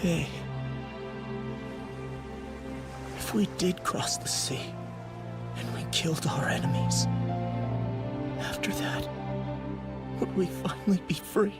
Hey, if we did cross the sea and we killed our enemies, after that, would we finally be free?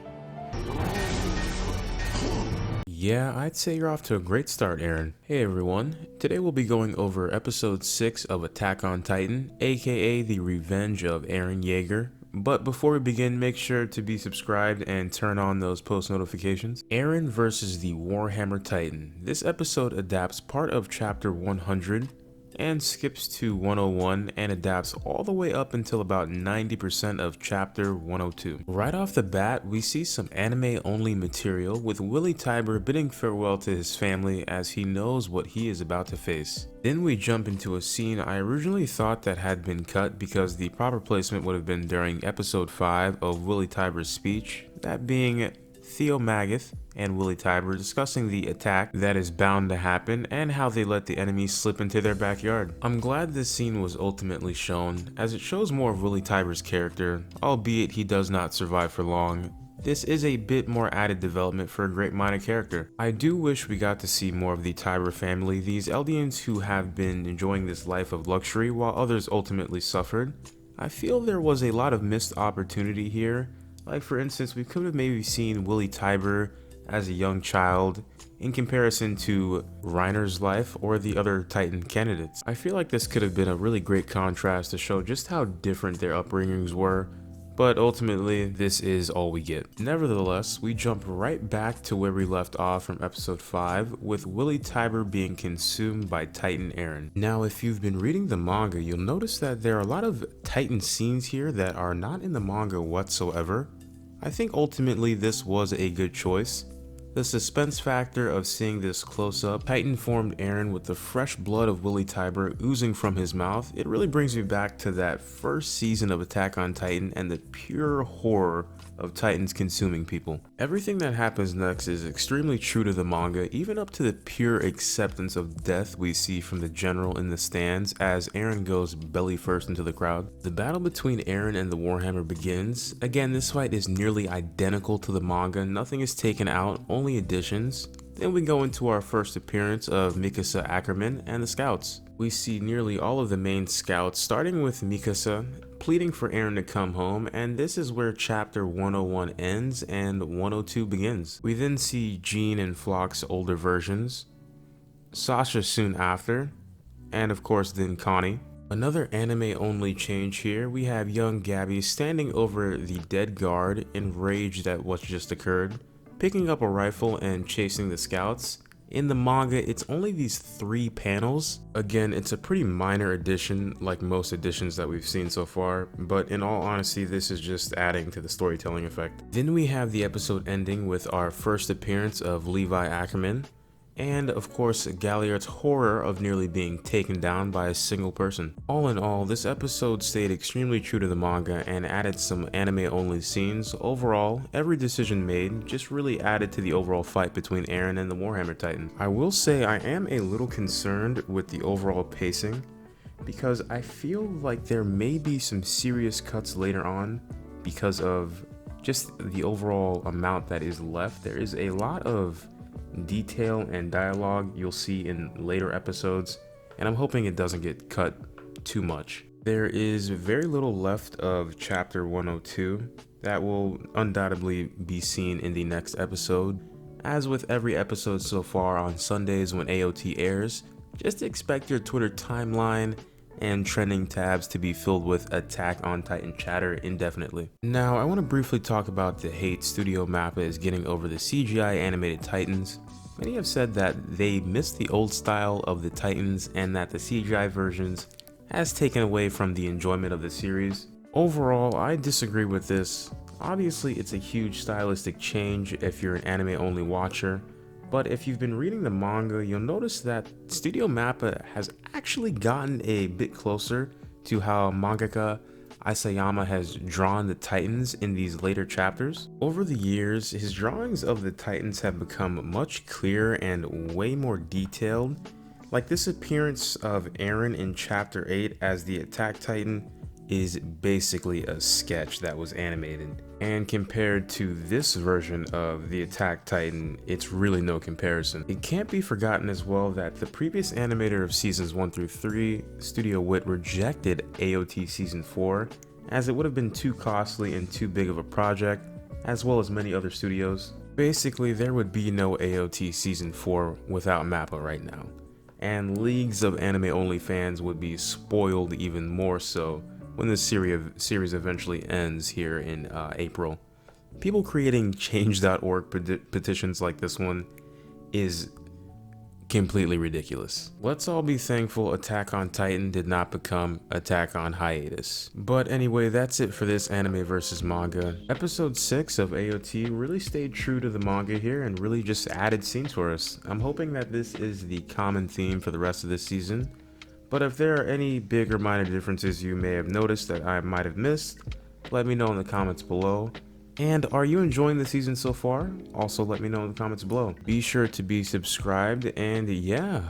Yeah, I'd say you're off to a great start, Eren. Hey everyone, today we'll be going over episode 6 of Attack on Titan, aka The Revenge of Eren Yeager. But before we begin, make sure to be subscribed and turn on those post notifications. Eren versus the WarHammer Titan. This episode adapts part of chapter 100 and skips to 101 and adapts all the way up until about 90% of chapter 102. Right off the bat, we see some anime only material with Willy Tybur bidding farewell to his family as he knows what he is about to face. Then we jump into a scene I originally thought that had been cut because the proper placement would have been during episode 5 of Willy Tybur's speech, that being Theo Magath and Willy Tybur discussing the attack that is bound to happen and how they let the enemy slip into their backyard. I'm glad this scene was ultimately shown, as it shows more of Willy Tybur's character, albeit he does not survive for long. This is a bit more added development for a great minor character. I do wish we got to see more of the Tybur family, these Eldians who have been enjoying this life of luxury while others ultimately suffered. I feel there was a lot of missed opportunity here. Like for instance, we could have maybe seen Willy Tybur as a young child in comparison to Reiner's life or the other Titan candidates. I feel like this could have been a really great contrast to show just how different their upbringings were, but ultimately this is all we get. Nevertheless, we jump right back to where we left off from episode 5 with Willy Tybur being consumed by Titan Eren. Now if you've been reading the manga, you'll notice that there are a lot of Titan scenes here that are not in the manga whatsoever. I think ultimately this was a good choice. The suspense factor of seeing this close-up Titan-formed Eren with the fresh blood of Willy Tybur oozing from his mouth, it really brings me back to that first season of Attack on Titan and the pure horror of Titans consuming people. Everything that happens next is extremely true to the manga, even up to the pure acceptance of death we see from the general in the stands as Eren goes belly first into the crowd. The battle between Eren and the WarHammer begins. Again, this fight is nearly identical to the manga, nothing is taken out, only additions. Then we go into our first appearance of Mikasa, Ackerman, and the scouts. We see nearly all of the main scouts, starting with Mikasa, pleading for Eren to come home, and this is where chapter 101 ends and 102 begins. We then see Jean and Flock's older versions, Sasha soon after, and of course then Connie. Another anime only change here, we have young Gabi standing over the dead guard, enraged at what just occurred, picking up a rifle and chasing the scouts. In the manga, it's only these 3 panels. Again, it's a pretty minor addition like most additions that we've seen so far, but in all honesty, this is just adding to the storytelling effect. Then we have the episode ending with our first appearance of Levi Ackerman, and of course Galliard's horror of nearly being taken down by a single person. All in all, this episode stayed extremely true to the manga and added some anime only scenes. Overall, every decision made just really added to the overall fight between Eren and the WarHammer Titan. I will say I am a little concerned with the overall pacing because I feel like there may be some serious cuts later on because of just the overall amount that is left. There is a lot of detail and dialogue you'll see in later episodes, and I'm hoping it doesn't get cut too much. There is very little left of chapter 102 that will undoubtedly be seen in the next episode. As with every episode so far on Sundays when AOT airs, just expect your Twitter timeline and trending tabs to be filled with Attack on Titan chatter indefinitely. Now, I want to briefly talk about the hate Studio Mappa is getting over the CGI animated Titans. Many have said that they miss the old style of the Titans and that the CGI versions has taken away from the enjoyment of the series. Overall, I disagree with this. Obviously, it's a huge stylistic change if you're an anime only watcher, but if you've been reading the manga, you'll notice that Studio Mappa has actually gotten a bit closer to how mangaka Isayama has drawn the Titans in these later chapters. Over the years, his drawings of the Titans have become much clearer and way more detailed. Like this appearance of Eren in chapter 8 as the Attack Titan is basically a sketch that was animated. And compared to this version of the Attack Titan, it's really no comparison. It can't be forgotten as well that the previous animator of seasons 1 through 3, Studio Wit, rejected AOT season 4 as it would have been too costly and too big of a project, as well as many other studios. Basically, there would be no AOT season 4 without Mappa right now, and leagues of anime-only fans would be spoiled even more so when the series eventually ends here in April. People creating change.org petitions like this one is completely ridiculous. Let's all be thankful Attack on Titan did not become Attack on Hiatus. But anyway, that's it for this anime versus manga. Episode 6 of AOT really stayed true to the manga here and really just added scenes for us. I'm hoping that this is the common theme for the rest of this season. But if there are any big or minor differences you may have noticed that I might have missed, let me know in the comments below. And are you enjoying the season so far? Also let me know in the comments below. Be sure to be subscribed, and yeah,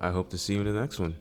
I hope to see you in the next one.